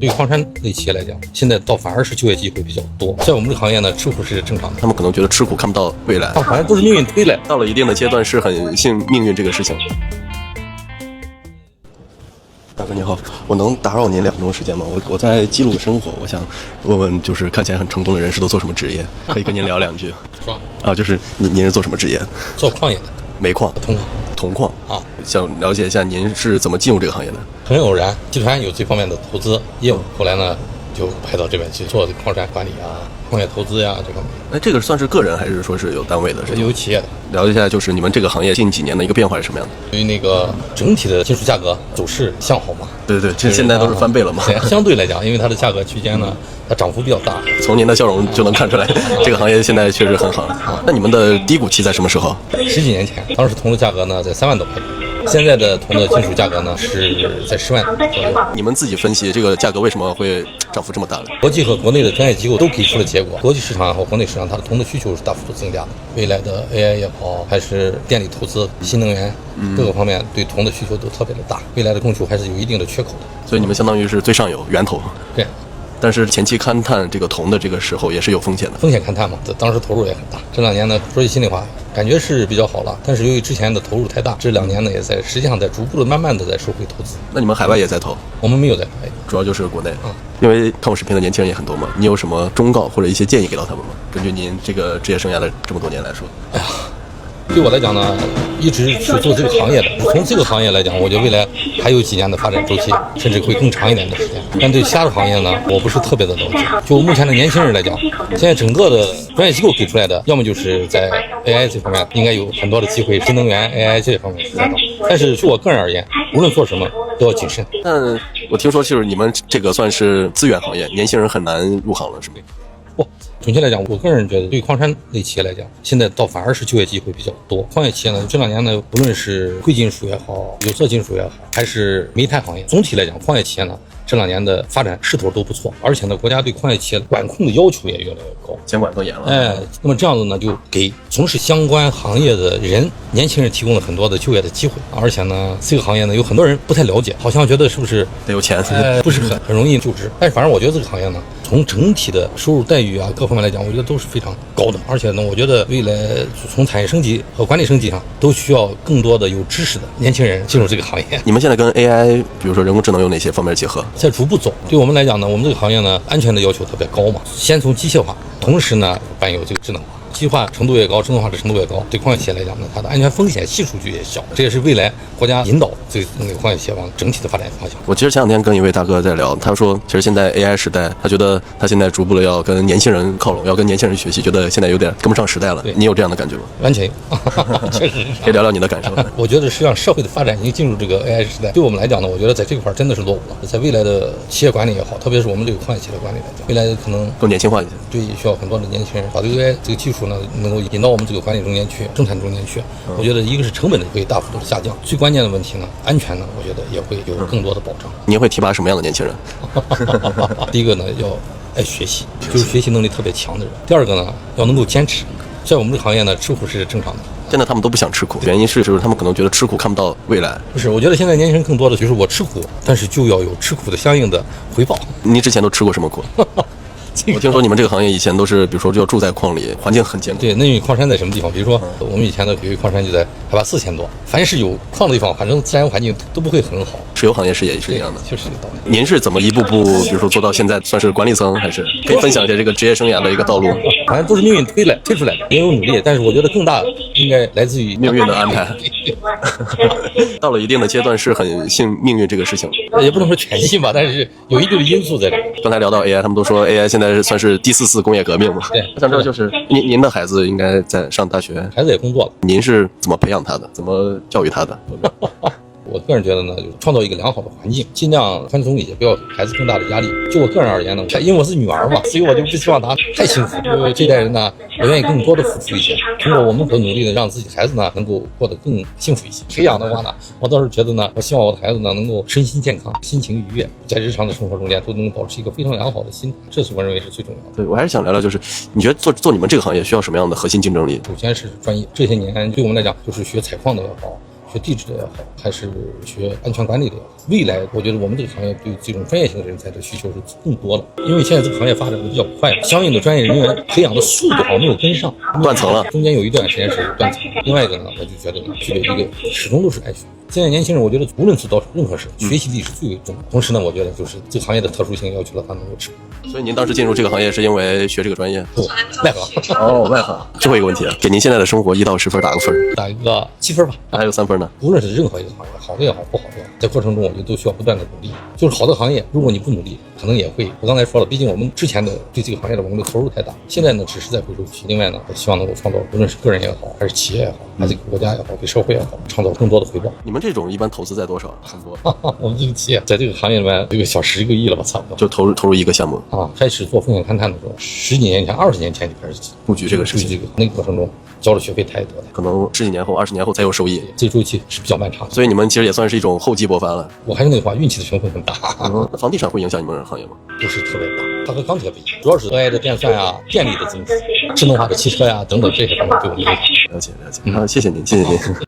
对于矿山类企业来讲，现在倒反而是就业机会比较多。在我们这个行业呢，吃苦是正常的。他们可能觉得吃苦看不到未来，好像都是命运推来，到了一定的阶段是很信命运这个事情。大哥你好，我能打扰您2分钟时间吗？我在记录生活，我想问问，就是看起来很成功的人士都做什么职业？可以跟您聊2句。是吧？就是您是做什么职业？做矿业的，煤矿、铜矿啊。想了解一下您是怎么进入这个行业的？很偶然，集团有这方面的投资业务，后来呢就派到这边去做矿山管理啊、矿业投资呀这方面。这个算是个人还是说是有单位的？有企业的。了解一下，就是你们这个行业近几年的一个变化是什么样的？对于那个整体的金属价格走势向好嘛？对，这现在都是翻倍了嘛？相对来讲，因为它的价格区间呢，它涨幅比较大。从您的笑容就能看出来，这个行业现在确实很好。那你们的低谷期在什么时候？10几年前，当时铜的价格呢在3万多块钱。现在的铜的金属价格呢是在10万左右。你们自己分析这个价格为什么会涨幅这么大了？国际和国内的专业机构都给出了结果，国际市场和国内市场它的铜的需求是大幅度增加的。未来的 AI 也好，还是电力投资、新能源各个方面对铜的需求都特别的大，未来的供求还是有一定的缺口的。所以你们相当于是最上游源头。对。但是前期勘探这个铜的这个时候也是有风险的。风险勘探嘛，当时投入也很大。这2年呢，说句心里话，感觉是比较好了，但是由于之前的投入太大，这2年呢也实际上在逐步的、慢慢的在收回投资。那你们海外也在投？我们没有在海外，主要就是国内。因为看我视频的年轻人也很多嘛，你有什么忠告或者一些建议给到他们吗？根据您这个职业生涯的这么多年来说。对我来讲呢，一直是做这个行业的。从这个行业来讲，我觉得未来还有几年的发展周期，甚至会更长一点的时间。但对其他的行业呢，我不是特别的了解。就目前的年轻人来讲，现在整个的专业机构给出来的，要么就是在 AI 这方面应该有很多的机会，新能源 AI 这方面是在搞。但是就我个人而言，无论做什么都要谨慎。但我听说就是你们这个算是资源行业，年轻人很难入行了，是吗？不，准确来讲，我个人觉得，对矿山类企业来讲，现在倒反而是就业机会比较多。矿业企业呢，这2年呢，不论是贵金属也好，有色金属也好，还是煤炭行业，总体来讲，矿业企业呢，这2年的发展势头都不错。而且呢，国家对矿业企业的管控的要求也越来越高，监管更严了。那么这样子呢，就给从事相关行业的年轻人提供了很多的就业的机会。而且呢，这个行业呢，有很多人不太了解，好像觉得是不是得有钱，不是很容易就职。但是反正我觉得这个行业呢，从整体的收入待遇啊各方面来讲，我觉得都是非常高的。而且呢，我觉得未来从产业升级和管理升级上，都需要更多的有知识的年轻人进入这个行业。你们现在跟 AI， 比如说人工智能有哪些方面结合？在逐步走。对我们来讲呢，我们这个行业呢，安全的要求特别高嘛。先从机械化，同时呢，伴有这个智能化。机械化程度越高，智能化的程度越高，对矿业企业来讲呢，它的安全风险系数就越小。这也是未来国家引导这个矿业企业往整体的发展方向。我其实前2天跟一位大哥在聊，他说，其实现在 AI 时代，他觉得他现在逐步的要跟年轻人靠拢，要跟年轻人学习，觉得现在有点跟不上时代了。对，你有这样的感觉吗？完全有，确实是。可以聊聊你的感受。我觉得实际上社会的发展已经进入这个 AI 时代，对我们来讲呢，我觉得在这块真的是落伍了。在未来的企业管理也好，特别是我们这个矿业企业管理来讲，未来可能更年轻化一些。对，需要很多的年轻人把这个 AI 这个技术呢，能够引到我们这个管理中间去，生产中间去。我觉得一个是成本会大幅度的下降，最关键的问题呢，安全呢，我觉得也会有更多的保障。您会提拔什么样的年轻人？第一个呢，要爱学习，就是学习能力特别强的人。第2个呢，要能够坚持。在我们这个行业呢，吃苦是正常的。现在他们都不想吃苦，原因是就是他们可能觉得吃苦看不到未来。不是，我觉得现在年轻人更多的就是我吃苦，但是就要有吃苦的相应的回报。你之前都吃过什么苦？我听说你们这个行业以前都是，比如说就要住在矿里，环境很艰苦。对，那矿山在什么地方？比如说我们以前的有一矿山就在海拔4000多，凡是有矿的地方，反正自然环境都不会很好。石油行业也是一样的，就是这个道理。您是怎么一步步，比如说做到现在算是管理层，还是可以分享一下这个职业生涯的一个道路？好像都是命运推出来的，也有努力，但是我觉得更大应该来自于命运的安排。到了一定的阶段是很信命运这个事情，也不能说全信吧，但是有一定的因素在这里。刚才聊到 AI， 他们都说 AI 现在算是第4次工业革命嘛。对，我想知道就是您的孩子应该在上大学，孩子也工作了，您是怎么培养他的，怎么教育他的？我个人觉得呢，就是创造一个良好的环境，尽量宽松一些，不要给孩子更大的压力。就我个人而言呢，因为我是女儿嘛，所以我就不希望她太辛苦。因为这代人呢，我愿意更多的付出一些，通过我们的努力呢，让自己孩子呢能够过得更幸福一些。培养的话呢，我倒是觉得呢，我希望我的孩子呢能够身心健康，心情愉悦，在日常的生活中间都能够保持一个非常良好的心态，这是我认为是最重要的。对，我还是想聊聊，就是你觉得做你们这个行业需要什么样的核心竞争力？首先是专业，这些年对我们来讲，就是学采矿的也好，学地质的也好，还是学安全管理的也好，未来我觉得我们这个行业对这种专业性的人才的需求是更多的，因为现在这个行业发展的比较快，相应的专业人员培养的速度好像没有跟上，断层了。中间有一段时间是断层。另外一个呢，我就觉得具备一个始终都是爱学。现在年轻人，我觉得无论是到任何事，学习力是最为重要的。同时呢，我觉得就是这个行业的特殊性要求了他能够吃。所以您当时进入这个行业是因为学这个专业？不，外行。哦，外行。最后一个问题，给您现在的生活1到10分打个分。打一个7分吧。还有3分呢？无论是任何一个行业，好的也好，不好的也好，在过程中我觉得都需要不断的努力。就是好的行业，如果你不努力，可能也会，我刚才说了，毕竟我们之前的对这个行业的我们的投入太大，现在呢只是在回收期。另外呢，我希望能够创造，无论是个人也好，还是企业也好，还是给国家也好，给社会也好，创造更多的回报。你们这种一般投资在多少？很多。我们这个企业在这个行业里面有个小10个亿了吧，差不多。就投入一个项目啊，开始做风险勘探的时候，10几年前、20年前就开始布局这个事情。那个过程中交的学费太多了，可能10几年后、20年后才有收益，这周期是比较漫长的。所以你们其实也算是一种厚积薄发了。我还是那句话，运气的成分很大。那房地产会影响你们行业吗？不是特别大，它和钢铁不一样，主要是AI的电算呀、电力的增值、智能化的汽车呀等等这些方面对我们有。了解。好，谢谢您，谢谢您。